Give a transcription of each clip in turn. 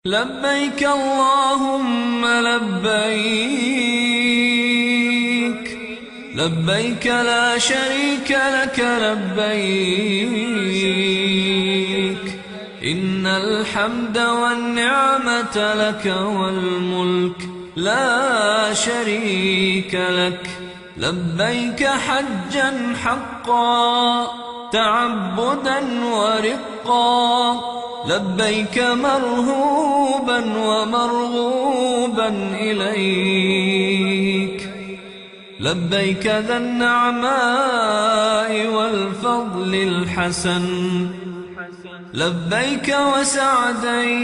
لبيك اللهم لبيك، لبيك لا شريك لك لبيك، إن الحمد والنعمة لك والملك لا شريك لك. لبيك حجا حقا تعبدا ورقا، لبيك مرهوبا ومرغوبا إليك، لبيك ذا النعماء والفضل الحسن، لبيك وسعديك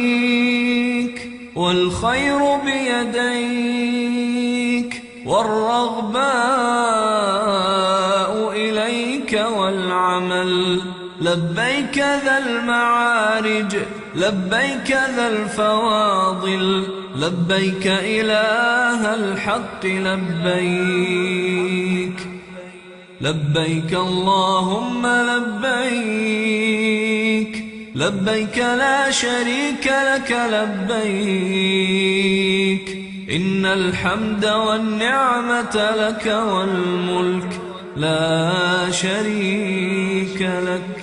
والخير بيديك، والرغباء إليك والعمل. لبيك ذا المعارج، لبيك ذا الفواضل، لبيك إله الحق لبيك، لبيك اللهم لبيك، لبيك لا شريك لك لبيك، إن الحمد والنعمة لك والملك لا شريك لك.